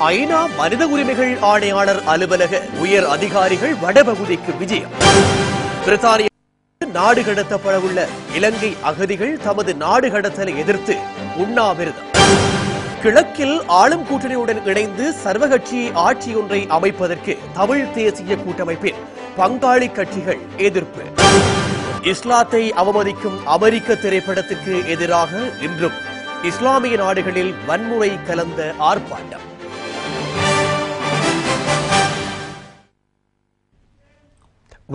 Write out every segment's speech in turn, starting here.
ஐநா மனித உரிமைகள் ஆணையாளர் அலுவலக உயர் அதிகாரிகள் வடபகுதிக்கு விஜயம். பிரித்தானிய நாடு கடத்தப்படவுள்ள இலங்கை அகதிகள் தமது நாடு கடத்தலை எதிர்த்து உண்ணாவிரதம். கிழக்கில் ஆளும் கூட்டணியுடன் இணைந்து சர்வகட்சி ஆட்சியொன்றை அமைப்பதற்கு தமிழ் தேசிய கூட்டமைப்பின் பங்காளி கட்சிகள் எதிர்ப்பு. இஸ்லாத்தை அவமதிக்கும் அமெரிக்க திரைப்படத்திற்கு எதிராக இன்றும் இஸ்லாமிய நாடுகளில் வன்முறை கலந்த ஆர்ப்பாட்டம்.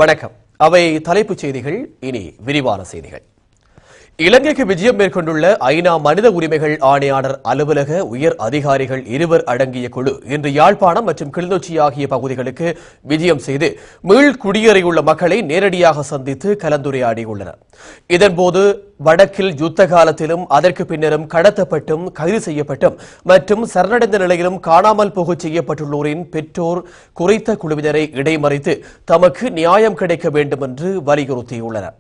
வணக்கம். அவை தலைப்புச் செய்திகள். இனி விரிவான செய்திகள். இலங்கைக்கு விஜயம் மேற்கொண்டுள்ள ஐநா மனித உரிமைகள் ஆணையாளர் அலுவலக உயர் அதிகாரிகள் 2 அடங்கிய குழு இன்று யாழ்ப்பாணம் மற்றும் கிளிநொச்சி ஆகிய பகுதிகளுக்கு விஜயம் செய்து மீள் குடியேறியுள்ள மக்களை நேரடியாக சந்தித்து கலந்துரையாடியுள்ளனர். இதன்போது வடக்கில் யுத்த காலத்திலும் அதற்கு பின்னரும் கடத்தப்பட்டும் கைது செய்யப்பட்டும் மற்றும் சரணடைந்த நிலையிலும் காணாமல் போகச் செய்யப்பட்டுள்ளோரின் பெற்றோர் குறித்த குழுவினரை இடைமறித்து தமக்கு நியாயம் கிடைக்க வேண்டும் என்று வலியுறுத்தியுள்ளனர்.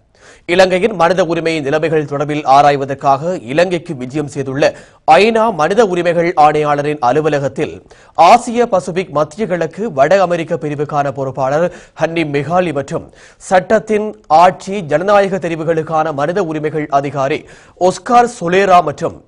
இலங்கையின் மனித உரிமை நிலைமைகள் தொடர்பில் ஆராய்வதற்காக இலங்கைக்கு விஜயம் செய்துள்ள ஐநா மனித உரிமைகள் ஆணையாளரின் அலுவலகத்தில் ஆசிய பசிபிக் மத்திய கிழக்கு வட அமெரிக்க பிரிவுக்கான பொறுப்பாளர் ஹன்னி மெகாலி மற்றும் சட்டத்தின் ஆட்சி ஜனநாயக தெரிவுகளுக்கான மனித உரிமைகள் அதிகாரி ஒஸ்கார் சொலேரா மற்றும்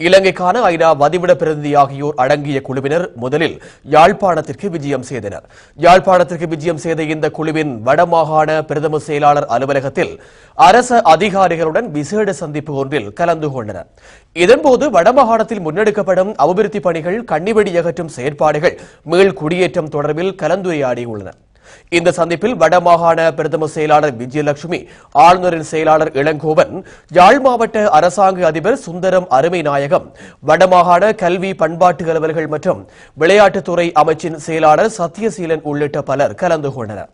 இலங்கைக்கான ஐநா வதிவிட பிரதிநிதி ஆகியோர் அடங்கிய குழுவினர் முதலில் யாழ்ப்பாணத்திற்கு விஜயம் செய்தனர். யாழ்ப்பாணத்திற்கு விஜயம் செய்த இந்த குழுவின் வடமாகாண பிரதம செயலாளர் அலுவலகத்தில் அரச அதிகாரிகளுடன் விசேட சந்திப்பு ஒன்றில் கலந்து கொண்டனர். இதன்போது வடமாகாணத்தில் முன்னெடுக்கப்படும் அபிவிருத்தி பணிகள், கண்ணிவெடி அகற்றும் செயற்பாடுகள், மீள் குடியேற்றம் தொடர்பில் கலந்துரையாடியுள்ளனர். இந்த சந்திப்பில் வடமாகாண பிரதம செயலாளர் விஜயலட்சுமி, ஆளுநரின் செயலாளர் இளங்கோவன், யாழ் மாவட்ட அரசாங்க அதிபர் சுந்தரம் அருமைநாயகம், வடமாகாண கல்வி பண்பாட்டு அலுவலர்கள் மற்றும் விளையாட்டுத்துறை அமைச்சின் செயலாளர் சத்தியசீலன் உள்ளிட்ட பலர் கலந்து கொண்டனர்.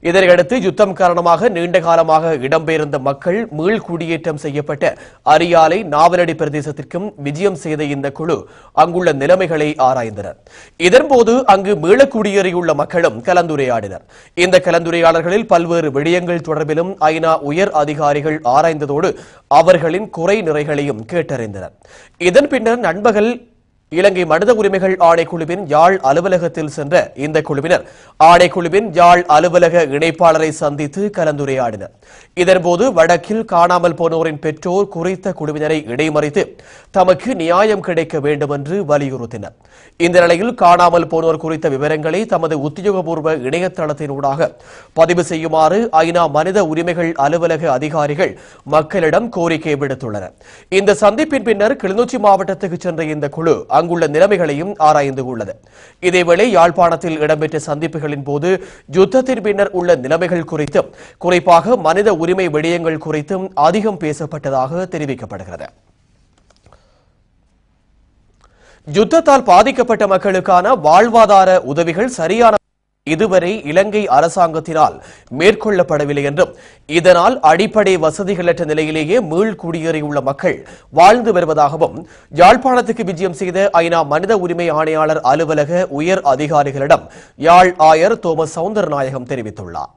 இதனையடுத்து யுத்தம் காரணமாக நீண்ட காலமாக இடம்பெயர்ந்த மக்கள் மீள் குடியேற்றம் செய்யப்பட்ட அரியாலை, நாவலடி பிரதேசத்திற்கும் விஜயம் செய்த இந்த குழு அங்குள்ள நிலைமைகளை ஆராய்ந்தனர். இதன்போது அங்கு மீள குடியேறியுள்ள மக்களும் கலந்துரையாடினர். இந்த கலந்துரையாடல்களில் பல்வேறு விடயங்கள் தொடர்பிலும் ஐநா உயர் அதிகாரிகள் ஆராய்ந்ததோடு அவர்களின் குறை நிறைகளையும் கேட்டறிந்தனர். இதன் பின்னர் நண்பகல் இலங்கை மனித உரிமைகள் ஆணைக்குழுவின் யாழ் அலுவலகத்தில் சென்ற இந்த குழுவினர் ஆணைக்குழுவின் யாழ் அலுவலக இணைப்பாளரை சந்தித்து கலந்துரையாடினர். இதன்போது வடக்கில் காணாமல் போனோரின் பெற்றோர் குறித்த குழுவினரை இடைமறித்து தமக்கு நியாயம் கிடைக்க வேண்டும் என்று வலியுறுத்தினர். இந்த நிலையில் காணாமல் போனோர் குறித்த விவரங்களை தமது உத்தியோகபூர்வ இணையதளத்தினூடாக பதிவு செய்யுமாறு ஐநா மனித உரிமைகள் அலுவலக அதிகாரிகள் மக்களிடம் கோரிக்கை விடுத்துள்ளனர். இந்த சந்திப்பின் பின்னர் கிளிநொச்சி மாவட்டத்துக்கு சென்ற இந்த குழு அங்குள்ள நிலைமைகளையும் ஆராய்ந்து உள்ளது. இதேவேளை யாழ்ப்பாணத்தில் இடம்பெற்ற சந்திப்புகளின் போது யுத்தத்தின் பின்னர் உள்ள நிலைமைகள் குறித்தும் குறிப்பாக மனித உரிமை விடயங்கள் குறித்தும் அதிகம் பேசப்பட்டதாக தெரிவிக்கப்படுகிறது. யுத்தத்தால் பாதிக்கப்பட்ட மக்களுக்கான வாழ்வாதார உதவிகள் சரியான இதுவரை இலங்கை அரசாங்கத்தினால் மேற்கொள்ளப்படவில்லை என்றும் இதனால் அடிப்படை வசதிகளற்ற நிலையிலேயே மீள் குடியேறியுள்ள மக்கள் வாழ்ந்து வருவதாகவும் யாழ்ப்பாணத்துக்கு விஜயம் செய்த ஐநா மனித உரிமை ஆணையாளர் அலுவலக உயர் அதிகாரிகளிடம் யாழ் ஆயர் தோமஸ் சவுந்தரநாயகம் தெரிவித்துள்ளார்.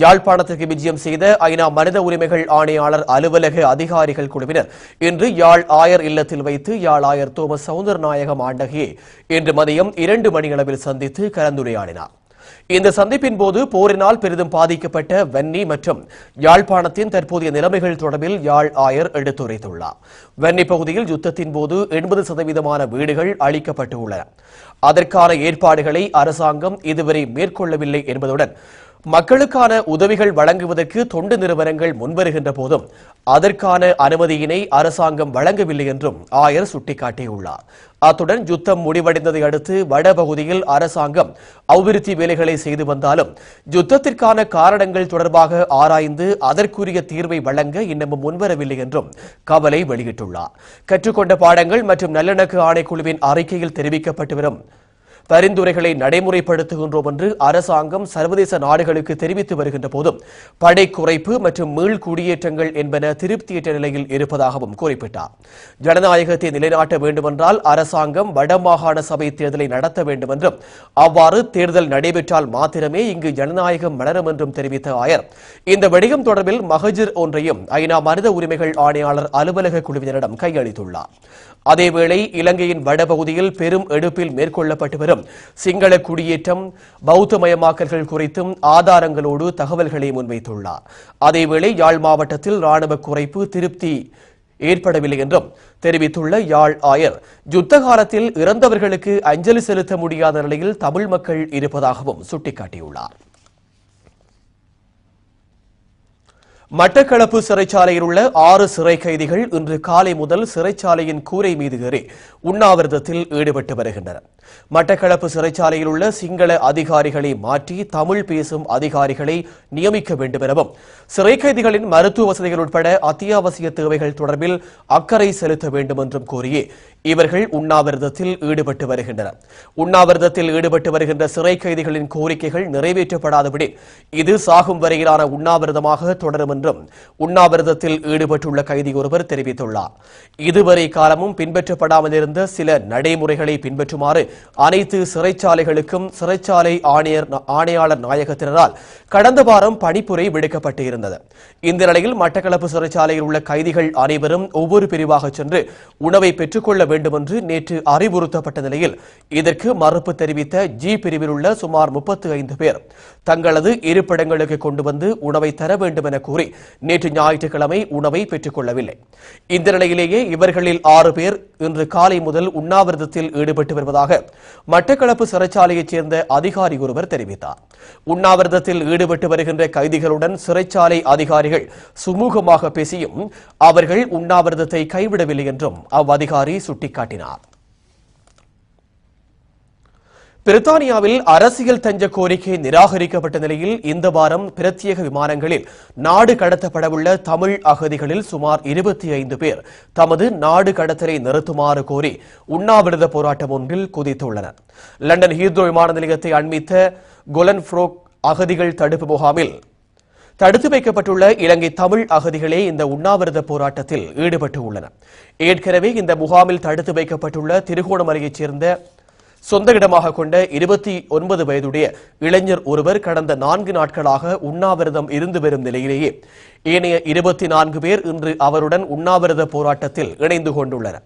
யாழ்ப்பாணத்துக்கு விஜயம் செய்த ஐநா மனித உரிமைகள் ஆணையாளர் அலுவலக அதிகாரிகள் குழுவினர் இன்று யாழ் ஆயர் இல்லத்தில் வைத்து யாழ் ஆயர் தோமஸ் சவுந்தரநாயகம் ஆண்டகையை இன்று மதியம் 2 மணியளவில் சந்தித்து கலந்துரையாடினார். இந்த சந்திப்பின் போது போரினால் பெரிதும் பாதிக்கப்பட்ட வன்னி மற்றும் யாழ்ப்பாணத்தின் தற்போதைய நிலைமைகள் தொடர்பில் யாழ் ஆயர் எடுத்துரைத்துள்ளார். வன்னி பகுதியில் யுத்தத்தின் போது 80% வீடுகள் அளிக்கப்பட்டு உள்ளன. அதற்கான ஏற்பாடுகளை அரசாங்கம் இதுவரை மேற்கொள்ளவில்லை என்பதுடன் மக்களுக்கான உதவிகள் வழங்குவதற்கு தொண்டு நிறுவனங்கள் முன்வருகின்ற போதும் அதற்கான அனுமதியினை அரசாங்கம் வழங்கவில்லை என்றும் ஆயர் சுட்டிக்காட்டியுள்ளார். அத்துடன் யுத்தம் முடிவடைந்ததை அடுத்து வடபகுதியில் அரசாங்கம் அபிவிருத்தி வேலைகளை செய்து வந்தாலும் யுத்தத்திற்கான காரணங்கள் தொடர்பாக ஆராய்ந்து அதற்குரிய தீர்வை வழங்க இன்னமும் முன்வரவில்லை என்றும் கவலை வெளியிட்டுள்ளார். கற்றுக்கொண்ட பாடங்கள் மற்றும் நல்லிணக்க ஆணைக்குழுவின் அறிக்கையில் தெரிவிக்கப்பட்டு வரும் பரிந்துரைகளை நடைமுறைப்படுத்துகின்றோம் என்று அரசாங்கம் சர்வதேச நாடுகளுக்கு தெரிவித்து வருகின்ற போதும் படை குறைப்பு மற்றும் மீள் குடியேற்றங்கள் என்பன திருப்தியற்ற நிலையில் இருப்பதாகவும் குறிப்பிட்டார். ஜனநாயகத்தை நிலைநாட்ட வேண்டுமென்றால் அரசாங்கம் வடமாகாண சபை தேர்தலை நடத்த வேண்டும் என்றும் அவ்வாறு தேர்தல் நடைபெற்றால் மாத்திரமே இங்கு ஜனநாயகம் மலரும் என்றும் தெரிவித்த ஆயர் இந்த விடயம் தொடர்பில் மகஜர் ஒன்றையும் ஐநா மனித உரிமைகள் ஆணையாளர் அலுவலக குழுவினரிடம் கையளித்துள்ளார். அதேவேளை இலங்கையின் வடபகுதியில் பெரும் எடுப்பில் மேற்கொள்ளப்பட்டு வரும் சிங்கள குடியேற்றம் பௌத்தமயமாக்கல்கள் குறித்தும் ஆதாரங்களோடு தகவல்களை முன்வைத்துள்ளார். அதேவேளை யாழ் மாவட்டத்தில் ராணுவ குறைப்பு திருப்தி ஏற்படவில்லை என்றும் தெரிவித்துள்ள யாழ் ஆயர் யுத்த காலத்தில் இறந்தவர்களுக்கு அஞ்சலி செலுத்த முடியாத நிலையில் தமிழ் மக்கள் இருப்பதாகவும் சுட்டிக்காட்டியுள்ளார். மட்டக்களப்பு சிறைச்சாலையில் உள்ள 6 சிறை கைதிகள் இன்று காலை முதல் சிறைச்சாலையின் கூரை மீது ஏறி உண்ணாவிரதத்தில் ஈடுபட்டு வருகின்றனர். மட்டக்களப்பு சிறைச்சாலையில் உள்ள சிங்கள அதிகாரிகளை மாற்றி தமிழ் பேசும் அதிகாரிகளை நியமிக்க வேண்டும் எனவும் சிறை கைதிகளின் மருத்துவ வசதிகள் உட்பட அத்தியாவசிய தேவைகள் தொடர்பில் அக்கறை செலுத்த வேண்டும் என்றும் கோரியே இவர்கள் உண்ணாவிரதத்தில் ஈடுபட்டு வருகின்றனர். உண்ணாவிரதத்தில் ஈடுபட்டு வருகின்ற சிறை கைதிகளின் கோரிக்கைகள் நிறைவேற்றப்படாதபடி இது சாகும் வரையிலான உண்ணாவிரதமாக தொடரும் என்றும் உண்ணாவிரதத்தில் ஈடுபட்டுள்ள கைதி ஒருவர் தெரிவித்துள்ளார். இதுவரை காலமும் பின்பற்றப்படாமல் இருந்த சில நடைமுறைகளை பின்பற்றுமாறு அனைத்து சிறைச்சாலைகளுக்கும் சிறைச்சாலை ஆணையாளர் நாயகத்தினரால் கடந்த வாரம் பணிப்புரை விடுக்கப்பட்டு இருந்தது. இந்த நிலையில் மட்டக்களப்பு சிறைச்சாலையில் உள்ள கைதிகள் அனைவரும் ஒவ்வொரு பிரிவாக சென்று உணவை பெற்றுக்கொள்ள வேண்டும் என்று நேற்று அறிவுறுத்தப்பட்ட நிலையில் இதற்கு மறுப்பு தெரிவித்த ஜி பிரிவில் உள்ள சுமார் 35 பேர் தங்களது இருப்பிடங்களுக்கு கொண்டு வந்து உணவை தர வேண்டும் என கூறி நேற்று ஞாயிற்றுக்கிழமை உணவை பெற்றுக் கொள்ளவில்லை. இந்த நிலையிலேயே இவர்களில் 6 பேர் இன்று காலை முதல் உண்ணாவிரதத்தில் ஈடுபட்டு வருவதாக மட்டக்களப்பு சிறைச்சாலையைச் சேர்ந்த அதிகாரி ஒருவர் தெரிவித்தார். உண்ணாவிரதத்தில் ஈடுபட்டு வருகின்ற கைதிகளுடன் சிறைச்சாலை அதிகாரிகள் சுமூகமாக பேசியும் அவர்கள் உண்ணாவிரதத்தை கைவிடவில்லை என்றும் அவ்வதிகாரி சுட்டிக்காட்டினார். பிரித்தானியாவில் அரசியல் தஞ்ச கோரிக்கை நிராகரிக்கப்பட்ட நிலையில் இந்த வாரம் பிரத்யேக விமானங்களில் நாடு கடத்தப்படவுள்ள தமிழ் அகதிகளில் சுமார் 25 பேர் தமது நாடு கடத்தலை நிறுத்துமாறு கோரி உண்ணாவிரத போராட்டம் ஒன்றில் குதித்துள்ளனர். லண்டன் ஹீத்ரோ விமான நிலையத்தை அண்மித்த கொலன்ஃப்ரோக் அகதிகள் தடுப்பு முகாமில் தடுத்து வைக்கப்பட்டுள்ள இலங்கை தமிழ் அகதிகளே இந்த உண்ணாவிரத போராட்டத்தில் ஈடுபட்டு உள்ளனர். ஏற்கனவே இந்த முகாமில் தடுத்து வைக்கப்பட்டுள்ள திருகோணமலையைச் சேர்ந்த சொந்த இடமாக கொண்ட 29 வயதுடைய இளைஞர் ஒருவர் கடந்த 4 நாட்களாக உண்ணாவிரதம் இருந்து வரும் நிலையிலேயே ஏனைய 24 பேர் இன்று அவருடன் உண்ணாவிரத போராட்டத்தில் இணைந்து கொண்டுள்ளனர்.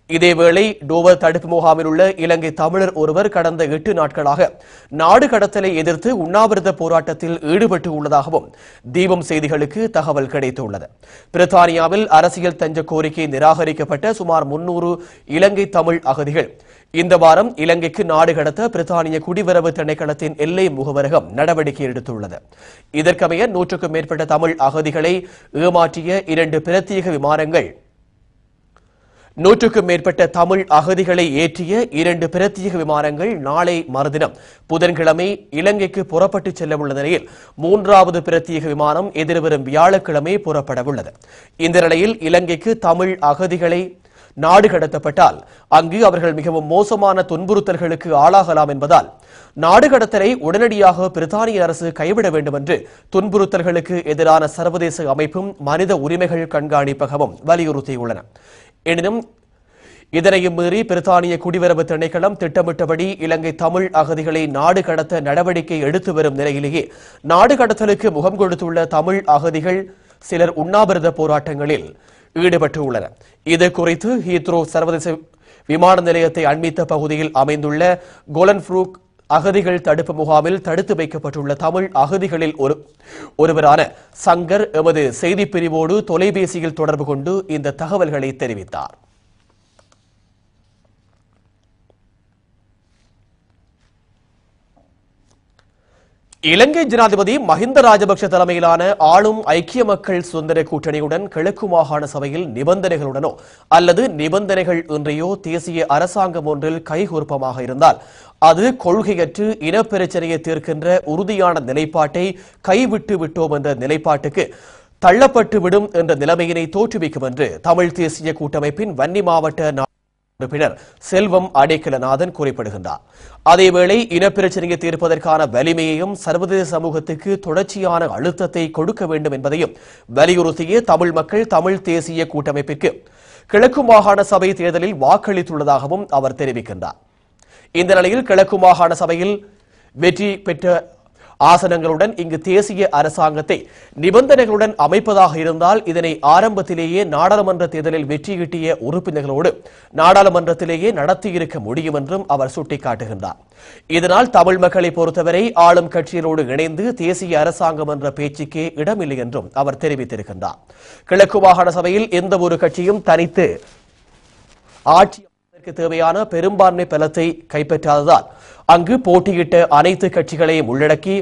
இதேவேளை டோவர் தடுப்பு முகாமில் உள்ள இலங்கை தமிழர் ஒருவர் கடந்த 8 நாட்களாக நாடு கடத்தலை எதிர்த்து உண்ணாவிரத போராட்டத்தில் ஈடுபட்டு உள்ளதாகவும் தீபம் செய்திகளுக்கு தகவல் கிடைத்துள்ளது. பிரித்தானியாவில் அரசியல் தஞ்ச கோரிக்கை நிராகரிக்கப்பட்ட சுமார் 300 இலங்கை தமிழ் அகதிகள் இந்த வாரம் இலங்கைக்கு நாடு கடத்த பிரித்தானிய குடிவரவு திணைக்களத்தின் எல்லை முகவரகம் நடவடிக்கை எடுத்துள்ளது. இதற்கமைய 100க்கும் மேற்பட்ட தமிழ் அகதிகளை ஏமாற்றிய 2 பிரத்யேக விமானங்கள் 100க்கும் மேற்பட்ட தமிழ் அகதிகளை ஏற்றிய 2 பிரத்யேக விமானங்கள் நாளை மறுதினம் புதன்கிழமை இலங்கைக்கு புறப்பட்டு செல்ல உள்ள நிலையில் 3வது பிரத்யேக விமானம் எதிர்வரும் வியாழக்கிழமை புறப்பட உள்ளது. இந்த நிலையில் இலங்கைக்கு தமிழ் அகதிகளை நாடு கடத்தப்பட்டால் அங்கு அவர்கள் மிகவும் மோசமான துன்புறுத்தல்களுக்கு ஆளாகலாம் என்பதால் நாடு கடத்தலை உடனடியாக பிரித்தானிய அரசு கைவிட வேண்டும் என்று துன்புறுத்தல்களுக்கு எதிரான சர்வதேச அமைப்பும் மனித உரிமைகள் கண்காணிப்பகமும் வலியுறுத்தியுள்ளன. எனினும் இதனையும் மீறி பிரித்தானிய குடிவரவு திணைக்களம் திட்டமிட்டபடி இலங்கை தமிழ் அகதிகளை நாடு கடத்த நடவடிக்கை எடுத்து வரும் நிலையிலேயே நாடு கடத்தலுக்கு முகம் கொடுத்துள்ள தமிழ் அகதிகள் சிலர் உண்ணாவிரத போராட்டங்களில் ஈடுபட்டு உள்ளனர். இது குறித்து ஹீத்ரோ சர்வதேச விமான நிலையத்தை அண்மித்த பகுதியில் அமைந்துள்ள கொலன்ஃப்ரூக் அகதிகள் தடுப்பு முகாமில் தடுத்து வைக்கப்பட்டுள்ள தமிழ் அகதிகளில் ஒருவரான சங்கர் எமது செய்திப் பிரிவோடு தொலைபேசியில் தொடர்பு கொண்டு இந்த தகவல்களை தெரிவித்தார். இலங்கை ஜனாதிபதி மஹிந்த ராஜபக்ஷ தலைமையிலான ஆளும் ஐக்கிய மக்கள் சுதந்திர கூட்டணியுடன் கிழக்கு மாகாண சபையில் நிபந்தனைகளுடனோ அல்லது நிபந்தனைகள் இன்றையோ தேசிய அரசாங்கம் ஒன்றில் கைகோர்ப்பமாக இருந்தால் அது கொள்கையற்று இனப்பிரச்சனையை தீர்க்கின்ற உறுதியான நிலைப்பாட்டை கைவிட்டு விட்டோம் என்ற நிலைப்பாட்டுக்கு தள்ளப்பட்டு விடும் என்ற நிலைமையினை தோற்றுவிக்கும் என்று தமிழ் தேசிய கூட்டமைப்பின் வன்னி மாவட்ட உறுப்பினர் செல்வம் அடைக்கலநாதன் குறிப்பிடுகின்றார். அதேவேளை இனப்பிரச்சனையை தீர்ப்பதற்கான வலிமையையும் சர்வதேச சமூகத்துக்கு தொடர்ச்சியான அழுத்தத்தை கொடுக்க வேண்டும் என்பதையும் வலியுறுத்திய தமிழ் மக்கள் தமிழ் தேசிய கூட்டமைப்பிற்கு கிழக்கு மாகாண சபை தேர்தலில் வாக்களித்துள்ளதாகவும் அவர் தெரிவிக்கின்றார். இந்த நிலையில் கிழக்கு மாகாண சபையில் வெற்றி பெற்ற ஆசனங்களுடன் இங்கு தேசிய அரசாங்கத்தை நிபந்தனைகளுடன் அமைப்பதாக இருந்தால் இதனை ஆரம்பத்திலேயே நாடாளுமன்ற தேர்தலில் வெற்றியீட்டிய உறுப்பினர்களோடு நாடாளுமன்றத்திலேயே நடத்தியிருக்க முடியும் என்றும் அவர் சுட்டிக்காட்டுகின்றார். இதனால் தமிழ் மக்களை பொறுத்தவரை ஆளும் கட்சிகளோடு இணைந்து தேசிய அரசாங்கம் என்ற பேச்சுக்கே இடமில்லை என்றும் அவர் தெரிவித்திருக்கின்றார். கிழக்கு மாகாண சபையில் எந்த ஒரு கட்சியும் தனித்து ஆட்சி தேவையான பெரும்பான்மை பலத்தை கைப்பற்றாததால் அங்கு போட்டியிட்ட அனைத்து கட்சிகளையும் உள்ளடக்கி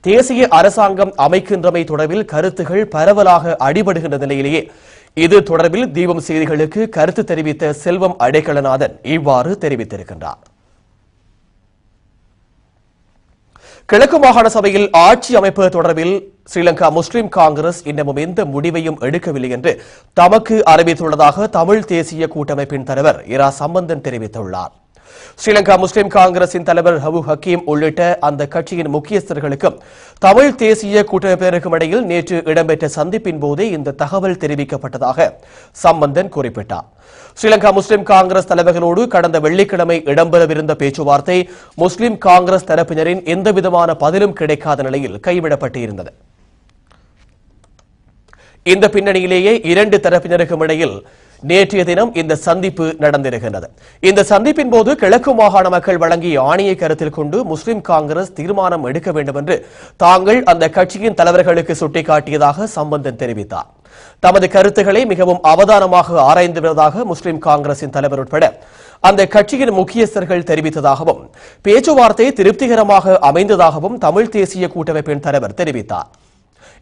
தேசிய அரசாங்கம் அமைக்கின்றமை தொடர்பில் கருத்துகள் பரவலாக அடிபடுகின்ற நிலையிலேயே இது தொடர்பில் தீபம் செய்திகளுக்கு கருத்து தெரிவித்த செல்வம் அடைக்கலநாதன் இவ்வாறு தெரிவித்திருக்கின்றார். கிழக்கு மாகாண சபையில் ஆட்சி அமைப்பு தொடர்பில் ஸ்ரீலங்கா முஸ்லிம் காங்கிரஸ் இன்னமும் எந்த முடிவையும் எடுக்கவில்லை என்று தமக்கு அறிவித்துள்ளதாக தமிழ் தேசிய கூட்டமைப்பின் தலைவர் இரா சம்பந்தன் தெரிவித்துள்ளார். ஸ்ரீலங்கா முஸ்லிம் காங்கிரசின் தலைவர் ஹவு ஹக்கீம் உள்ளிட்ட அந்த கட்சியின் முக்கியஸ்தர்களுக்கும் தமிழ் தேசிய கூட்டமைப்பினருக்கும் இடையில் நேற்று இடம்பெற்ற சந்திப்பின் போதே இந்த தகவல் தெரிவிக்கப்பட்டதாக சம்பந்தன் குறிப்பிட்டார். ஸ்ரீலங்கா முஸ்லிம் காங்கிரஸ் தலைவர்களோடு கடந்த வெள்ளிக்கிழமை இடம்பெறவிருந்த பேச்சுவார்த்தை முஸ்லிம் காங்கிரஸ் தரப்பினரின் எந்தவிதமான பதிலும் கிடைக்காத நிலையில் கைவிடப்பட்டிருந்தது. இந்த பின்னணியிலேயே இரண்டு தரப்பினருக்கும் இடையில் நேற்றைய தினம் இந்த சந்திப்பு நடந்திருக்கின்றது. இந்த சந்திப்பின் போது கிழக்கு மாகாண மக்கள் வழங்கிய ஆணையை கருத்தில் கொண்டு முஸ்லிம் காங்கிரஸ் தீர்மானம் எடுக்க வேண்டும் என்று தாங்கள் அந்த கட்சியின் தலைவர்களுக்கு சுட்டிக்காட்டியதாக சம்பந்தன் தெரிவித்தார். தமது கருத்துக்களை மிகவும் அவதானமாக ஆராய்ந்து வருவதாக முஸ்லிம் காங்கிரசின் தலைவர் உட்பட அந்த கட்சியின் முக்கியஸ்தர்கள் தெரிவித்ததாகவும் பேச்சுவார்த்தை திருப்திகரமாக அமைந்ததாகவும் தமிழ் தேசிய கூட்டமைப்பின் தலைவர் தெரிவித்தார்.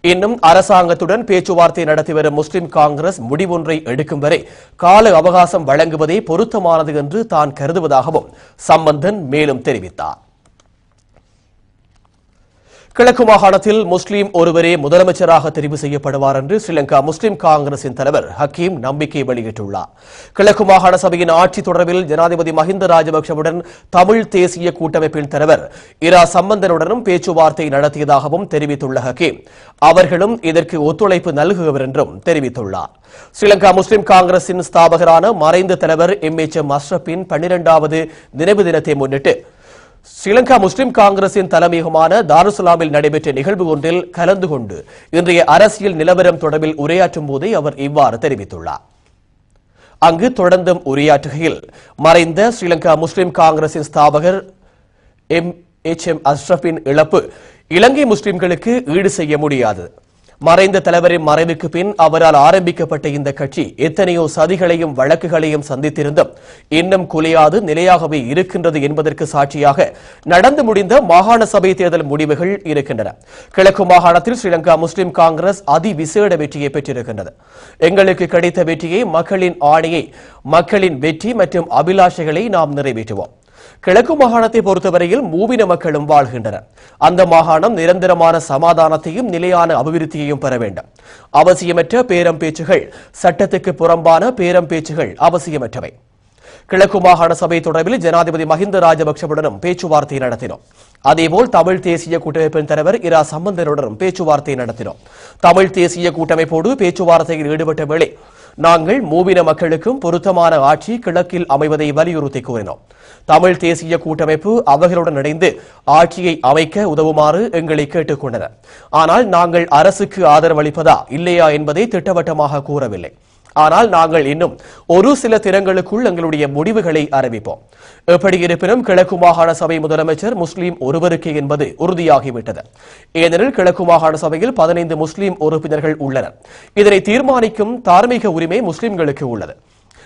இன்னும் அரசாங்கத்துடன் பேச்சுவார்த்தை நடத்தி வரும் முஸ்லிம் காங்கிரஸ் முடிவொன்றை எடுக்கும் வரை கால அவகாசம் வழங்குவதே பொருத்தமானது என்று தான் கருதுவதாகவும் சம்பந்தன் மேலும் தெரிவித்தார். கிழக்கு மாகாணத்தில் முஸ்லீம் ஒருவரே முதலமைச்சராக தெரிவு செய்யப்படுவார் என்று ஸ்ரீலங்கா முஸ்லிம் காங்கிரசின் தலைவர் ஹக்கீம் நம்பிக்கை வெளியிட்டுள்ளார். கிழக்கு மாகாண சபையின் ஆட்சி தொடர்பில் ஜனாதிபதி மஹிந்த ராஜபக்சவுடன் தமிழ் தேசிய கூட்டமைப்பின் தலைவர் இரா சம்பந்தனுடனும் பேச்சுவார்த்தை நடத்தியதாகவும் தெரிவித்துள்ள ஹக்கீம் அவர்களும் இதற்கு ஒத்துழைப்பு நல்குவர் என்றும் தெரிவித்துள்ளார். ஸ்ரீலங்கா முஸ்லிம் காங்கிரசின் ஸ்தாபகரான மறைந்த தலைவர் எம் அஷ்ரப்பின் 12வது நினைவு தினத்தை முன்னிட்டு ஸ்ரீலங்கா முஸ்லிம் காங்கிரசின் தலைமையகமான தாருசலாமில் நடைபெற்ற நிகழ்வு ஒன்றில் கலந்து கொண்டு இன்றைய அரசியல் நிலவரம் தொடர்பில் உரையாற்றும் போதே அவர் இவ்வாறு தெரிவித்துள்ளார். அங்கு தொடர்ந்தும் உரையாற்றுகையில் மறைந்த ஸ்ரீலங்கா முஸ்லிம் காங்கிரசின் ஸ்தாபகர் எம் அஷ்ரப்பின் இழப்பு இலங்கை முஸ்லிம்களுக்கு ஈடு செய்ய முடியாது. மறைந்த தலைவரின் மறைவுக்கு பின் அவரால் ஆரம்பிக்கப்பட்ட இந்த கட்சி எத்தனையோ சதிகளையும் வழக்குகளையும் சந்தித்திருந்தும் இன்னும் குலையாது நிலையாகவே இருக்கின்றது என்பதற்கு சாட்சியாக நடந்து முடிந்த மாகாண சபை தேர்தல் முடிவுகள் இருக்கின்றன. கிழக்கு மாகாணத்தில் ஸ்ரீலங்கா முஸ்லிம் காங்கிரஸ் அதிவிசேட வெற்றியை பெற்றிருக்கின்றது. எங்களுக்கு கிடைத்த வெற்றியை மக்களின் ஆணையை மக்களின் வெற்றி மற்றும் அபிலாஷைகளை நாம் நிறைவேற்றுவோம். கிழக்கு மாகாணத்தை பொறுத்தவரையில் மூவின மக்களும் வாழ்கின்றனர். அந்த மாகாணம் நிரந்தரமான சமாதானத்தையும் நிலையான அபிவிருத்தியையும் பெற வேண்டும். அவசியமற்ற பேரம் பேச்சுகள் சட்டத்துக்கு புறம்பான பேரம் பேச்சுகள் அவசியமற்றவை. கிழக்கு மாகாண சபை தொடர்பில் ஜனாதிபதி மஹிந்த ராஜபக்சவுடனும் பேச்சுவார்த்தை நடத்தினோம். அதேபோல் தமிழ் தேசிய கூட்டமைப்பின் தலைவர் இரா சம்பந்தனுடனும் பேச்சுவார்த்தை நடத்தினோம். தமிழ் தேசிய கூட்டமைப்போடு பேச்சுவார்த்தையில் ஈடுபட்ட வேளை நாங்கள் மூவின மக்களுக்கும் பொருத்தமான ஆட்சி கிழக்கில் அமைவதை வலியுறுத்தி கூறினோம். தமிழ் தேசிய கூட்டமைப்பு அவர்களுடன் இணைந்து ஆட்சியை அமைக்க உதவுமாறு எங்களை கேட்டுக் கொண்டனர். ஆனால் நாங்கள் அரசுக்கு ஆதரவு அளிப்பதா இல்லையா என்பதை திட்டவட்டமாக கூறவில்லை. ஆனால் நாங்கள் இன்னும் ஒரு சில தினங்களுக்குள் எங்களுடைய முடிவுகளை அறிவிப்போம். எப்படி இருப்பினும் கிழக்கு மாகாண சபை முதலமைச்சர் முஸ்லீம் ஒருவருக்கே என்பது உறுதியாகிவிட்டது. ஏனெனில் கிழக்கு மாகாண சபையில் 15 முஸ்லீம் உறுப்பினர்கள் உள்ளனர். இதனை தீர்மானிக்கும் தார்மீக உரிமை முஸ்லிம்களுக்கு உள்ளது.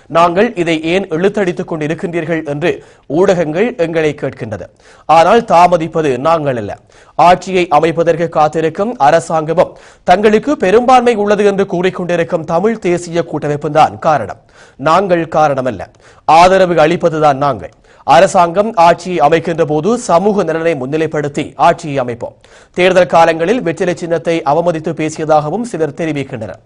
நாங்கள் இதை ஏன் இழுத்தடித்துக் கொண்டிருக்கின்றீர்கள் என்று ஊடகங்கள் எங்களை கேட்கின்றது. ஆனால் தாமதிப்பது நாங்கள் அல்ல. ஆட்சியை அமைப்பதற்கு காத்திருக்கும் அரசாங்கமும் தங்களுக்கு பெரும்பான்மை உள்ளது என்று கூறிக்கொண்டிருக்கும் தமிழ் தேசிய கூட்டமைப்பு தான் காரணம். நாங்கள் காரணமல்ல. ஆதரவு அளிப்பதுதான் நாங்கள். அரசாங்கம் ஆட்சியை அமைக்கின்ற போது சமூக நலனை முன்னிலைப்படுத்தி ஆட்சியை அமைப்போம். தேர்தல் காலங்களில் வெற்றிலை சின்னத்தை அவமதித்து பேசியதாகவும் சிலர் தெரிவிக்கின்றனர்.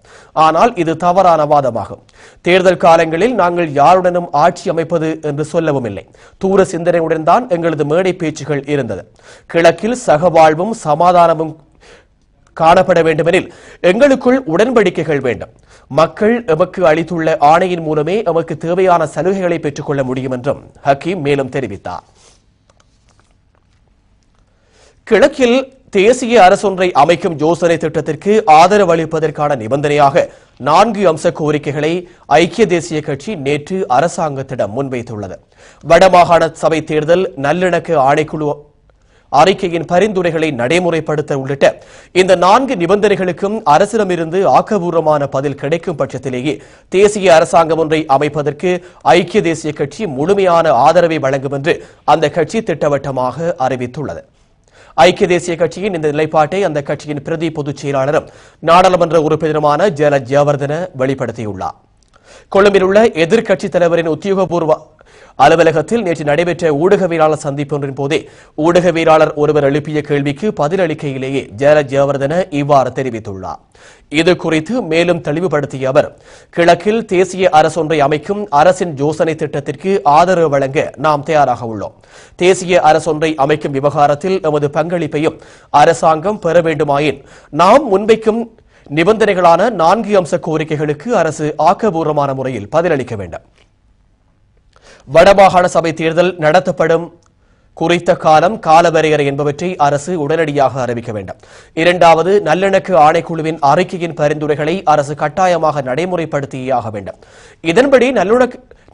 ஆனால் இது தவறான வாதமாகும். தேர்தல் காலங்களில் நாங்கள் யாருடனும் ஆட்சி அமைப்பது என்று சொல்லவும் இல்லை. தூர சிந்தனையுடன் தான் எங்களது மேடை பேச்சுகள் இருந்தது. கிழக்கில் சகவாழ்வும் சமாதானமும் காணப்பட வேண்டுமெனில் எங்களுக்குள் உடன்படிக்கைகள் வேண்டும். மக்கள் எமக்கு அளித்துள்ள ஆணையின் மூலமே எமக்கு தேவையான சலுகைகளை பெற்றுக் கொள்ள முடியும் என்றும் ஹக்கீம் மேலும் தெரிவித்தார். கிழக்கில் தேசிய அரசொன்றை அமைக்கும் யோசனை திட்டத்திற்கு ஆதரவு அளிப்பதற்கான நிபந்தனையாக 4 அம்ச கோரிக்கைகளை ஐக்கிய தேசிய கட்சி நேற்று அரசாங்கத்திடம் முன்வைத்துள்ளது. வடமாகாண சபை தேர்தல் நல்லிணக்க ஆணைக்குழு அறிக்கையின் பரிந்துரைகளை நடைமுறைப்படுத்த உள்ளிட்ட இந்த 4 நிபந்தனைகளுக்கும் அரசிடமிருந்து ஆக்கபூர்வமான பதில் கிடைக்கும் பட்சத்திலேயே தேசிய அரசாங்கம் ஒன்றை அமைப்பதற்கு ஐக்கிய தேசிய கட்சி முழுமையான ஆதரவை வழங்கும் என்று அந்த கட்சி திட்டவட்டமாக அறிவித்துள்ளது. ஐக்கிய தேசிய கட்சியின் இந்த நிலைப்பாட்டை அந்த கட்சியின் பிரதி பொதுச் செயலாளரும் நாடாளுமன்ற உறுப்பினருமான ஜெயலலிதா ஜெயவர்தன வெளிப்படுத்தியுள்ளார். கொழும்பில் உள்ள எதிர்க்கட்சித் தலைவரின் உத்தியோகபூர்வ அலுவலகத்தில் நேற்று நடைபெற்ற ஊடகவியலாளர் சந்திப்பொன்றின் போதே ஊடகவியலாளர் ஒருவர் எழுப்பிய கேள்விக்கு பதிலளிக்கையிலேயே ஜெயலலிதா ஜெயவர்தன இவ்வாறு தெரிவித்துள்ளார். இது குறித்து மேலும் தெளிவுபடுத்திய அவர், கிழக்கில் தேசிய அரசொன்றை அமைக்கும் அரசின் யோசனை திட்டத்திற்கு ஆதரவு வழங்க நாம் தயாராக உள்ளோம். தேசிய அரசொன்றை அமைக்கும் விவகாரத்தில் எமது பங்களிப்பையும் அரசாங்கம் பெற வேண்டுமாயின் நாம் முன்வைக்கும் நிபந்தனைகளான 4 அம்ச கோரிக்கைகளுக்கு அரசு ஆக்கபூர்வமான முறையில் பதிலளிக்க வேண்டும். வடமாகாண சபை தேர்தல் நடத்தப்படும் குறித்த காலம் காலவரையறை என்பவற்றை அரசு உடனடியாக அறிவிக்க வேண்டும். இரண்டாவது, நல்லிணக்க ஆணைக்குழுவின் அறிக்கையின் பரிந்துரைகளை அரசு கட்டாயமாக நடைமுறைப்படுத்தியாக வேண்டும். இதன்படி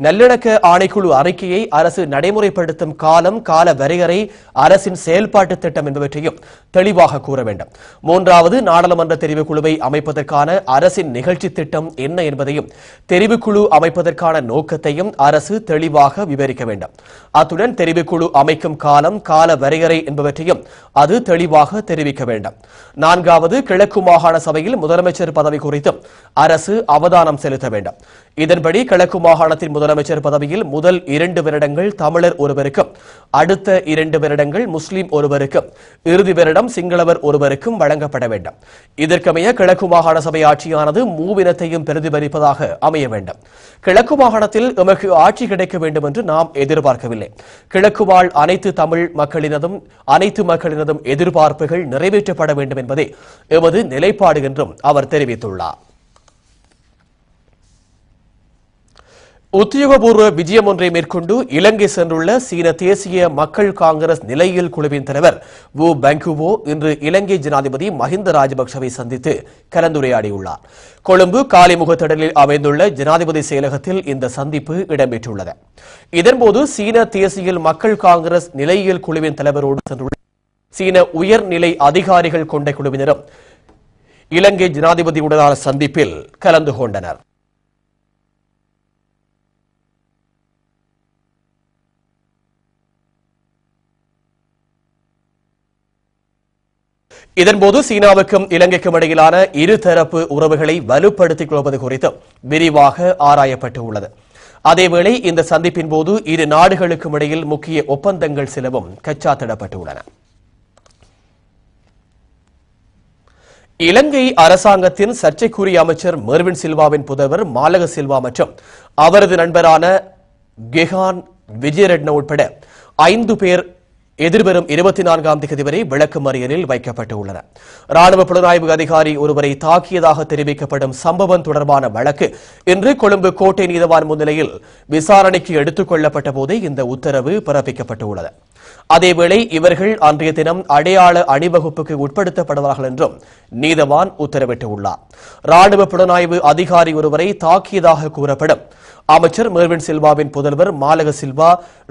நல்லிணக்க ஆணைக்குழு அறிக்கையை அரசு நடைமுறைப்படுத்தும் காலம் கால வரையறை அரசின் செயல்பாட்டு திட்டம் என்பவற்றையும் தெளிவாக கூற வேண்டும். மூன்றாவது, நாடாளுமன்ற தெரிவுக்குழுவை அமைப்பதற்கான அரசின் நிகழ்ச்சி திட்டம் என்ன என்பதையும் தெரிவுக்குழு அமைப்பதற்கான நோக்கத்தையும் அரசு தெளிவாக விவரிக்க வேண்டும். அத்துடன் தெரிவுக்குழு அமைக்கும் காலம் கால வரையறை என்பவற்றையும் அது தெளிவாக தெரிவிக்க வேண்டும். நான்காவது, கிழக்கு மாகாண சபையில் முதலமைச்சர் பதவி குறித்தும் அரசு அவதானம் செலுத்த வேண்டும். இதன்படி கிழக்கு மாகாணத்தின் முதலமைச்சர் பதவியில் முதல் 2 வருடங்கள் தமிழர் ஒருவருக்கும், அடுத்த 2 வருடங்கள் முஸ்லிம் ஒருவருக்கும், இறுதி வருடம் சிங்களவர் ஒருவருக்கும் வழங்கப்பட வேண்டும். இதற்கமைய கிழக்கு மாகாண சபை ஆட்சியானது மூவினத்தையும் பிரதிபலிப்பதாக அமைய வேண்டும். கிழக்கு மாகாணத்தில் எமக்கு ஆட்சி கிடைக்க வேண்டும் என்று நாம் எதிர்பார்க்கவில்லை. கிழக்கு வாழ் அனைத்து தமிழ் மக்களினதும் எதிர்பார்ப்புகள் நிறைவேற்றப்பட வேண்டும் என்பதே எமது நிலைப்பாடு என்றும் அவர் தெரிவித்துள்ளார். உத்தியோகபூர்வ விஜயம் ஒன்றை மேற்கொண்டு இலங்கை சென்றுள்ள சீன தேசிய மக்கள் காங்கிரஸ் நிலையியல் குழுவின் தலைவர் வு பெங்குவோ இன்று இலங்கை ஜனாதிபதி மஹிந்த ராஜபக்சவை சந்தித்து கலந்துரையாடியுள்ளார். கொழும்பு காலிமுகத்திடலில் அமைந்துள்ள ஜனாதிபதி செயலகத்தில் இந்த சந்திப்பு இடம்பெற்றுள்ளது. இதன்போது சீன தேசிய மக்கள் காங்கிரஸ் நிலையியல் குழுவின் தலைவரோடு சென்றுள்ள சீன உயர்நிலை அதிகாரிகள் கொண்ட குழுவினரும் இலங்கை ஜனாதிபதியுடனான சந்திப்பில் கலந்து கொண்டனர். இதன்போது சீனாவுக்கும் இலங்கைக்கும் இடையிலான இருதரப்பு உறவுகளை வலுப்படுத்திக் கொள்வது குறித்து விரிவாக ஆராயப்பட்டுள்ளது. அதேவேளை இந்த சந்திப்பின் போது இரு நாடுகளுக்கும் இடையில் முக்கிய ஒப்பந்தங்கள் சிலவும் கைச்சாத்திடப்பட்டுள்ளன. இலங்கை அரசாங்கத்தின் சர்ச்சைக்குரிய அமைச்சர் மெர்வின் சில்வாவின் புதல்வர் மாலக சில்வா மற்றும் அவரது நண்பரான கெஹான் விஜயரட்ன உட்பட 5 பேர் எதிர்வரும் 24ஆம் தேதி வரை விளக்கமறியலில் வைக்கப்பட்டுள்ளனர். ராணுவ புலனாய்வு அதிகாரி ஒருவரை தாக்கியதாக தெரிவிக்கப்படும் சம்பவம் தொடர்பான வழக்கு இன்று கொழும்பு கோட்டை நீதவான் முன்னிலையில் விசாரணைக்கு எடுத்துக் கொள்ளப்பட்ட போதே இந்த உத்தரவு பிறப்பிக்கப்பட்டுள்ளது. அதேவேளை இவர்கள் அன்றைய தினம் அடையாள அணிவகுப்புக்கு உட்படுத்தப்படுவார்கள் என்றும் நீதவான் உத்தரவிட்டுள்ளார். ராணுவ புலனாய்வு அதிகாரி ஒருவரை தாக்கியதாக கூறப்படும் அமைச்சர் மெர்வின் சில்வாவின் புதல்வர் மாலக சில்வா,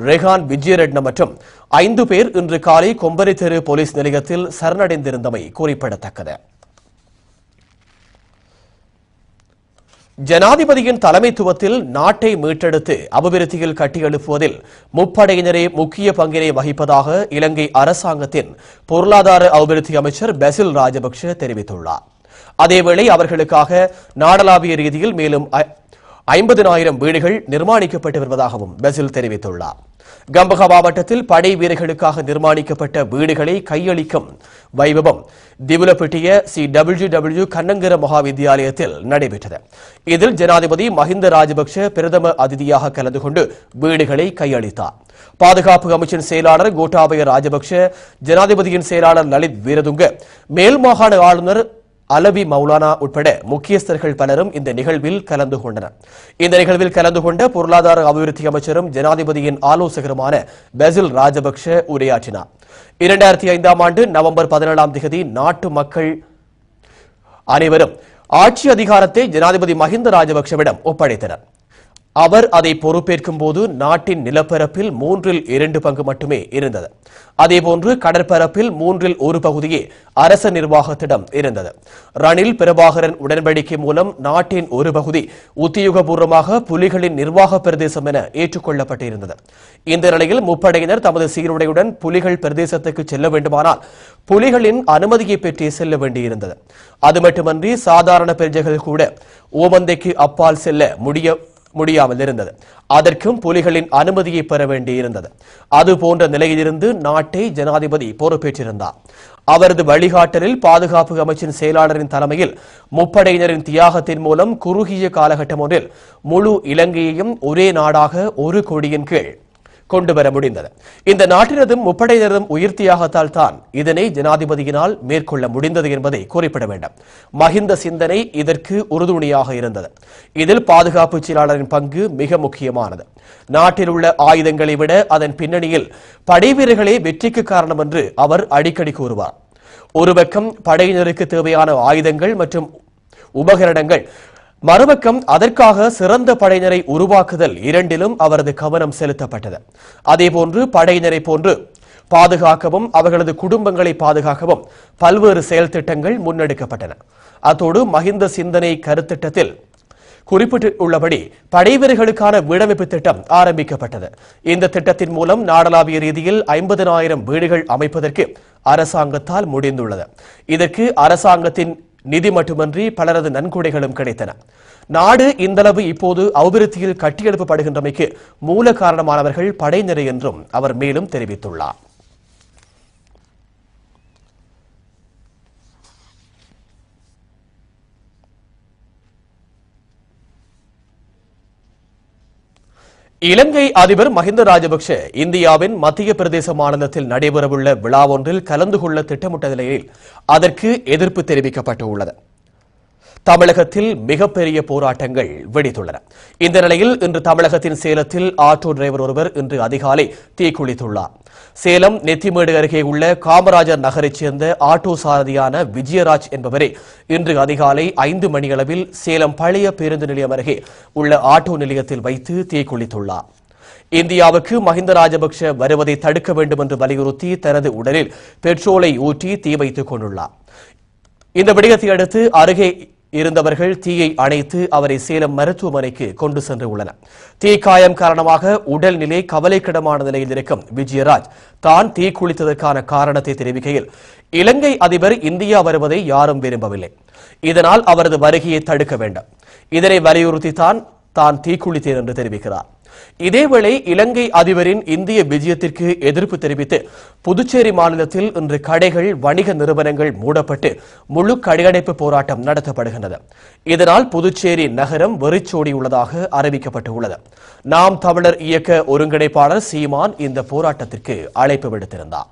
ரெஹான் விஜயரட்ன மற்றும் 5 பேர் இன்று காலை கொம்பரை தெரு போலீஸ் நிலையத்தில் சரணடைந்திருந்தமை குறிப்பிடத்தக்கது. ஜனாதிபதியின் தலைமைத்துவத்தில் நாட்டை மீட்டெடுத்து அபிவிருத்தியில் கட்டியெழுப்புவதில் முப்படையினரே முக்கிய பங்கினை வகிப்பதாக இலங்கை அரசாங்கத்தின் பொருளாதார அபிவிருத்தி அமைச்சர் பெசில் ராஜபக்ஷ தெரிவித்துள்ளார். அதேவேளை அவர்களுக்காக நாடளாவிய ரீதியில் மேலும் 50,000 வீடுகள் நிர்மாணிக்கப்பட்டு வருவதாகவும் பெசில் தெரிவித்துள்ளார். கம்பஹா மாவட்டத்தில் படை வீரர்களுக்காக நிர்மாணிக்கப்பட்ட வீடுகளை கையளிக்கும் வைபவம் திவுலப்பட்டிய CWW கண்ணங்கர மகாவித்யாலயத்தில் நடைபெற்றது. இதில் ஜனாதிபதி மஹிந்த ராஜபக்ஷ பிரதம அதிதியாக கலந்து கொண்டு வீடுகளை கையளித்தார். பாதுகாப்பு அமைச்சின் செயலாளர் கோட்டாபய ராஜபக்ஷ, ஜனாதிபதியின் செயலாளர் லலித் வீரதுங்க, மேல் மாகாண ஆளுநர் அலபி மௌலானா உட்பட முக்கியஸ்தர்கள் பலரும் இந்த நிகழ்வில் கலந்து கொண்டனர். இந்த நிகழ்வில் கலந்து கொண்ட பொருளாதார அபிவிருத்தி அமைச்சரும் ஜனாதிபதியின் ஆலோசகருமான பெசில் ராஜபக்ஷ உரையாற்றினார். 2005ஆம் ஆண்டு நவம்பர் 17ஆம் தேதி நாட்டு மக்கள் அனைவரும் ஆட்சி அதிகாரத்தை ஜனாதிபதி மஹிந்த ராஜபக்ஷவிடம் ஒப்படைத்தனர். அவர் அதை பொறுப்பேற்கும் போது நாட்டின் நிலப்பரப்பில் 2/3 பங்கு மட்டுமே இருந்தது. அதேபோன்று கடற்பரப்பில் 1/3 பகுதியே அரச நிர்வாகத்திடம் இருந்தது. ரணில் பிரபாகரன் உடன்படிக்கை மூலம் நாட்டின் ஒரு பகுதி உத்தியோகபூர்வமாக புலிகளின் நிர்வாக பிரதேசம் என ஏற்றுக்கொள்ளப்பட்டிருந்தது. இந்த நிலையில் முப்படையினர் தமது சீருடையுடன் புலிகள் பிரதேசத்துக்கு செல்ல வேண்டுமானால் புலிகளின் அனுமதியை பெற்றே செல்ல வேண்டியிருந்தது. அது மட்டுமன்றி சாதாரண பிரஜைகள் கூட ஓமந்தைக்கு அப்பால் செல்ல முடியாமல் இருந்தது. அதற்கும் புலிகளின் அனுமதியை பெற வேண்டியிருந்தது. அது போன்ற நிலையிலிருந்து நாட்டை ஜனாதிபதி பொறுப்பேற்றிருந்தார். அவரது வழிகாட்டலில் பாதுகாப்பு அமைச்சின் செயலாளரின் தலைமையில் முப்படையினரின் தியாகத்தின் மூலம் குறுகிய காலகட்டம் ஒன்றில் முழு இலங்கையையும் ஒரே நாடாக ஒரு கொடியின் கீழ் கொண்டுவர முடிந்தது. இந்த நாட்டினதும் முப்படையினரும் உயிர் தியாகத்தால் தான் இதனை ஜனாதிபதியினால் மேற்கொள்ள முடிந்தது என்பதை குறிப்பிட வேண்டும். மஹிந்த சிந்தனை இதற்கு உறுதுணையாக இருந்தது. இதில் பாதுகாப்பு செயலாளரின் பங்கு மிக முக்கியமானது. நாட்டில் உள்ள ஆயுதங்களை விட அதன் பின்னணியில் படைவீரர்களே வெற்றிக்கு காரணம் என்று அவர் அடிக்கடி கூறுவார். ஒரு பக்கம் படையினருக்கு தேவையான ஆயுதங்கள் மற்றும் உபகரணங்கள், மறுபக்கம் அதற்காக சிறந்த படையினரை உருவாக்குதல், இரண்டிலும் அவரது கவனம் செலுத்தப்பட்டது. அதேபோன்று படையினரை போன்று பாதுகாக்கவும் அவர்களது குடும்பங்களை பாதுகாக்கவும் பல்வேறு செயல் திட்டங்கள் முன்னெடுக்கப்பட்டன. அத்தோடு மஹிந்த சிந்தனை கருத்திட்டத்தில் குறிப்பிட்டுள்ளபடி படைவீரர்களுக்கான வீடமைப்பு திட்டம் ஆரம்பிக்கப்பட்டது. இந்த திட்டத்தின் மூலம் நாடளாவிய ரீதியில் 50,000 வீடுகள் அமைப்பதற்கு அரசாங்கத்தால் முடிந்துள்ளது. இதற்கு அரசாங்கத்தின் நிதி மட்டுமன்றி பலரது நன்கொடைகளும் கிடைத்தன. நாடு இந்தளவு இப்போது அபிவிருத்தியில் கட்டியெழுப்பப்படுகின்றமைக்கு மூல காரணமானவர்கள் படையினர் என்றும் அவர் மேலும் தெரிவித்துள்ளார். இலங்கை அதிபர் மஹிந்த ராஜபக்ஷ இந்தியாவின் மத்திய பிரதேச மாநிலத்தில் நடைபெறவுள்ள விழா ஒன்றில் கலந்து கொள்ள திட்டமிட்ட நிலையில் அதற்கு எதிர்ப்பு தெரிவிக்கப்பட்டுள்ளது. தமிழகத்தில் மிகப்பெரிய போராட்டங்கள் வெடித்துள்ளன. இந்த நிலையில் இன்று தமிழகத்தின் சேலத்தில் ஆட்டோ டிரைவர் ஒருவர் இன்று அதிகாலை தீக்குளித்துள்ளார். சேலம் நெத்திமேடு அருகே உள்ள காமராஜர் நகரைச் சேர்ந்த ஆட்டோ சாரதியான விஜயராஜ் என்பவரே இன்று அதிகாலை 5 மணியளவில் சேலம் பழைய பேருந்து நிலையம் அருகே உள்ள ஆட்டோ நிலையத்தில் வைத்து தீக்குளித்துள்ளார். இந்தியாவுக்கு மஹிந்த ராஜபக்ஷ வருவதை தடுக்க வேண்டும் என்று வலியுறுத்தி தனது உடலில் பெட்ரோலை ஊற்றி தீ வைத்துக் கொண்டுள்ளார். இந்த விடயத்தை அடுத்து அருகே இருந்தவர்கள் தீயை அணைத்து அவரை சேலம் மருத்துவமனைக்கு கொண்டு சென்று உள்ளனர். தீக்காயம் காரணமாக உடல்நிலை கவலைக்கிடமான நிலையில் இருக்கும் விஜயராஜ் தான் தீ குளித்ததற்கான காரணத்தை தெரிவிக்கையில், இலங்கை அதிபர் இந்தியா வருவதை யாரும் விரும்பவில்லை, இதனால் அவரது வருகையை தடுக்க வேண்டும், இதனை வலியுறுத்தி தான் தீக்குளித்தேன் என்று தெரிவிக்கிறார். இதேவேளை இலங்கை அதிபரின் இந்திய விஜயத்திற்கு எதிர்ப்பு தெரிவித்து புதுச்சேரி மாநிலத்தில் இன்று கடைகள், வணிக நிறுவனங்கள் மூடப்பட்டு முழு கடையடைப்பு போராட்டம் நடத்தப்படுகின்றது. இதனால் புதுச்சேரி நகரம் வெறிச்சோடியுள்ளதாக அறிவிக்கப்பட்டுள்ளது. நாம் தமிழர் இயக்க ஒருங்கிணைப்பாளர் சீமான் இந்த போராட்டத்திற்கு அழைப்பு விடுத்திருந்தார்.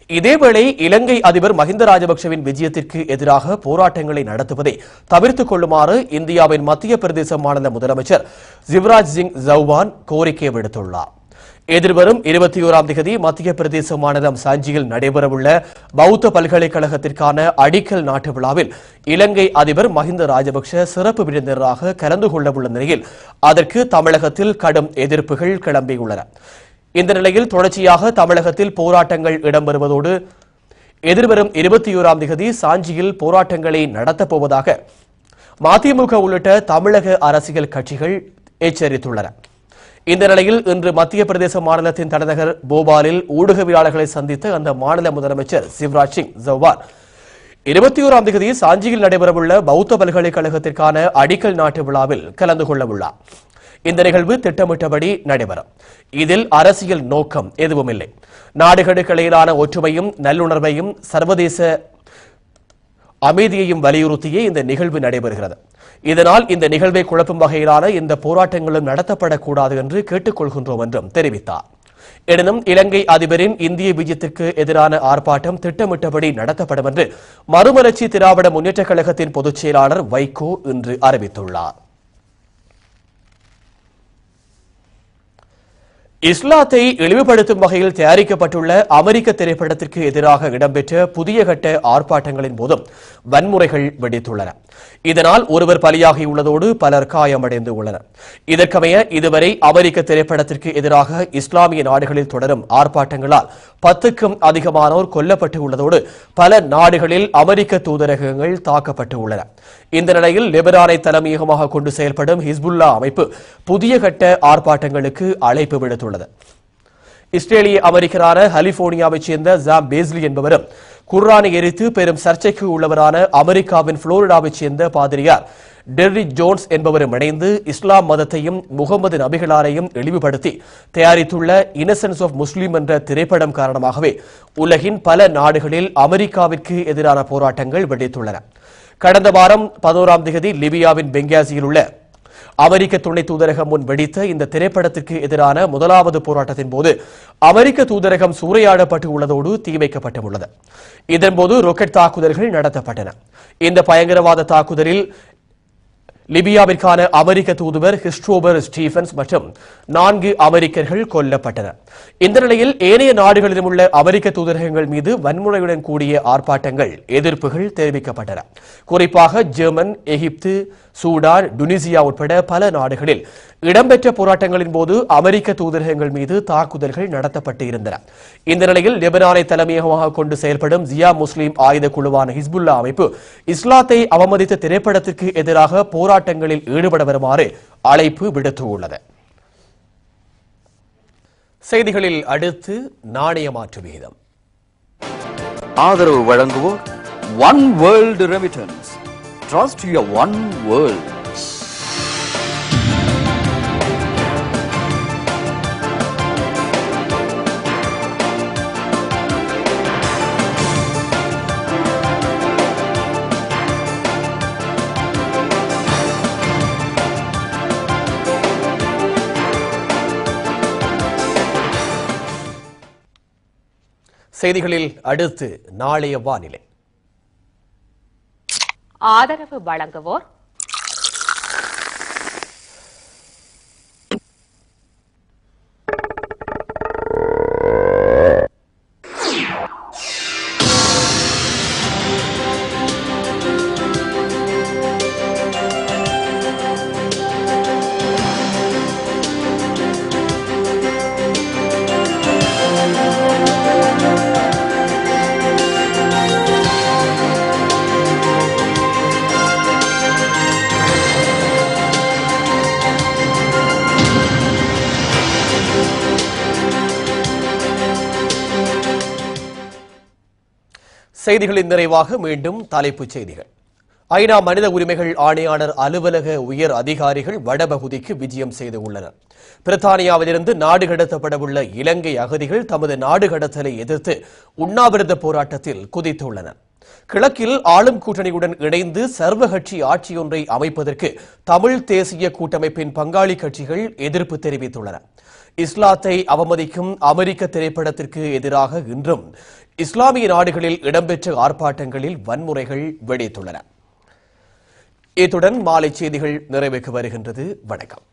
இதேவேளை இலங்கை அதிபர் மஹிந்த ராஜபக்ஷவின் விஜயத்திற்கு எதிராக போராட்டங்களை நடத்துவதை தவிர்த்துக் கொள்ளுமாறு இந்தியாவின் மத்திய பிரதேச மாநில முதலமைச்சர் சிவராஜ் சிங் சௌஹான் கோரிக்கை விடுத்துள்ளார். எதிர்வரும் 21ஆம் தேதி மத்திய பிரதேச மாநிலம் சாஞ்சியில் நடைபெறவுள்ள பௌத்த பல்கலைக்கழகத்திற்கான அடிக்கல் நாட்டு விழாவில் இலங்கை அதிபர் மஹிந்த ராஜபக்ஷ சிறப்பு விருந்தினராக கலந்து கொள்ளவுள்ள நிலையில் அதற்கு தமிழகத்தில் கடும் எதிர்ப்புகள் கிளம்பியுள்ளன. இந்த நிலையில் தொடர்ச்சியாக தமிழகத்தில் போராட்டங்கள் இடம்பெறுவதோடு எதிர்வரும் 21ஆம் தேதி சாஞ்சியில் போராட்டங்களை நடத்தப்போவதாக மதிமுக உள்ளிட்ட தமிழக அரசியல் கட்சிகள் எச்சரித்துள்ளன. இந்த நிலையில் இன்று மத்திய பிரதேச மாநிலத்தின் தலைநகர் போபாலில் ஊடகவியலாளர்களை சந்தித்த அந்த மாநில முதலமைச்சர் சிவராஜ் சிங் சௌஹான் 21ஆம் தேதி சாஞ்சியில் நடைபெறவுள்ள பௌத்த பல்கலைக்கழகத்திற்கான அடிக்கல் நாட்டு விழாவில் கலந்து கொள்ள உள்ளார். இந்த நிகழ்வு திட்டமிட்டபடி நடைபெறும். இதில் அரசியல் நோக்கம் எதுவுமில்லை. நாடுகளுக்கிடையிலான ஒற்றுமையும் நல்லுணர்வையும் சர்வதேச அமைதியையும் வலியுறுத்தியே இந்த நிகழ்வு நடைபெறுகிறது. இதனால் இந்த நிகழ்வை குழப்பும் வகையிலான இந்த போராட்டங்களும் நடத்தப்படக்கூடாது என்று கேட்டுக் கொள்கின்றோம் என்றும் தெரிவித்தார். எனினும் இலங்கை அதிபரின் இந்திய விஜயத்திற்கு எதிரான ஆர்ப்பாட்டம் திட்டமிட்டபடி நடத்தப்படும் என்று மறுமலர்ச்சி திராவிட முன்னேற்றக் கழகத்தின் பொதுச் செயலாளர் வைகோ இன்று அறிவித்துள்ளார். இஸ்லாத்தை இழிவுபடுத்தும் வகையில் தயாரிக்கப்பட்டுள்ள அமெரிக்க திரைப்படத்திற்கு எதிராக இடம்பெற்ற புதிய கட்ட ஆர்ப்பாட்டங்களின் போதும் வன்முறைகள் வெடித்துள்ளன. இதனால் ஒருவர் பலியாகியுள்ளதோடு பலர் காயமடைந்து உள்ளனர். இதற்கமைய இதுவரை அமெரிக்க திரைப்படத்திற்கு எதிராக இஸ்லாமிய நாடுகளில் தொடரும் ஆர்ப்பாட்டங்களால் 10க்கும் அதிகமானோர் கொல்லப்பட்டு உள்ளதோடு பல நாடுகளில் அமெரிக்க தூதரகங்கள் தாக்கப்பட்டு உள்ளன. இந்த நிலையில் லெபனானை தலைமையகமாக கொண்டு செயல்படும் ஹிஸ்புல்லா அமைப்பு புதிய கட்ட ஆர்ப்பாட்டங்களுக்கு அழைப்பு விடுத்துள்ளது. இஸ்ரேலிய அமெரிக்கரான கலிபோர்னியாவைச் சேர்ந்த ஜாம் பேஸ்லி என்பவரும் குர்ஆனை எரித்து பெரும் சர்ச்சைக்கு உள்ளவரான அமெரிக்காவின் புளோரிடாவைச் சேர்ந்த பாதிரியார் டெர்ரிக் ஜோன்ஸ் என்பவரும் இணைந்து இஸ்லாம் மதத்தையும் முகமது நபிகளாரையும் இழிவுபடுத்தி தயாரித்துள்ள இன்னசென்ஸ் ஆஃப் முஸ்லிம் என்ற திரைப்படம் காரணமாகவே உலகின் பல நாடுகளில் அமெரிக்காவிற்கு எதிரான போராட்டங்கள் வெடித்துள்ளன. கடந்த வாரம் 11ஆம் தேதி லிபியாவின் பெங்காசியில் உள்ள அமெரிக்க துணை தூதரகம் முன் வெடித்த இந்த திரைப்படத்திற்கு எதிரான முதலாவது போராட்டத்தின் போது அமெரிக்க தூதரகம் சூறையாடப்பட்டு உள்ளதோடு தீ வைக்கப்பட்டுள்ளது. இதன்போது ராக்கெட் தாக்குதல்கள் நடத்தப்பட்டன. இந்த பயங்கரவாத தாக்குதலில் லிபியாவிற்கான அமெரிக்க தூதுவர் கிறிஸ்டோபர் ஸ்டீபன்ஸ் மற்றும் 4 அமெரிக்கர்கள் கொல்லப்பட்டனர். இந்த நிலையில் ஏனைய நாடுகளிலும் உள்ள அமெரிக்க தூதரகங்கள் மீது வன்முறையுடன் கூடிய ஆர்ப்பாட்டங்கள் எதிர்ப்புகள் தெரிவிக்கப்பட்டன. குறிப்பாக ஜெர்மன், எகிப்து, சூடான், டுனிசியா உட்பட பல நாடுகளில் இடம்பெற்ற போராட்டங்களின் போது அமெரிக்க தூதரகங்கள் மீது தாக்குதல்கள் நடத்தப்பட்டு இருந்தன. இந்த நிலையில் லெபனானை தலைமையகமாக கொண்டு செயல்படும் ஜியா முஸ்லிம் ஆயுத குழுவான ஹிஸ்புல்லா அமைப்பு இஸ்லாத்தை அவமதித்த திரைப்படத்திற்கு எதிராக போராட்டங்களில் ஈடுபட வருமாறு அழைப்பு விடுத்துள்ளது. செய்திகளில் அடுத்து நாணய மாற்று விகிதம். ஆதரவு வழங்குவோர் one world remittance. Trust your one world. செய்திகளில் அடுத்து நாளைய வானிலை. ஆதரவு வழங்குவோர் செய்திகளின் நிறைவாக மீண்டும் தலைப்புச் செய்திகள். ஐநா மனித உரிமைகள் ஆணையாளர் அலுவலக உயர் அதிகாரிகள் வடபகுதிக்கு விஜயம் செய்துள்ளனர். பிரித்தானியாவிலிருந்து நாடு கடத்தப்படவுள்ள இலங்கை அகதிகள் தமது நாடு கடத்தலை எதிர்த்து உண்ணாவிரத போராட்டத்தில் குதித்துள்ளனர். கிழக்கில் ஆளும் கூட்டணியுடன் இணைந்து சர்வகட்சி ஆட்சியொன்றை அமைப்பதற்கு தமிழ் தேசிய கூட்டமைப்பின் பங்காளி கட்சிகள் எதிர்ப்பு தெரிவித்துள்ளன. இஸ்லாத்தை அவமதிக்கும் அமெரிக்க திரைப்படத்திற்கு எதிராக இன்றும் இஸ்லாமிய நாடுகளில் இடம்பெற்ற ஆர்ப்பாட்டங்களில் வன்முறைகள் வெடித்துள்ளன. இத்துடன் மாலை செய்திகள் நிறைவுக்கு வருகின்றது. வணக்கம்.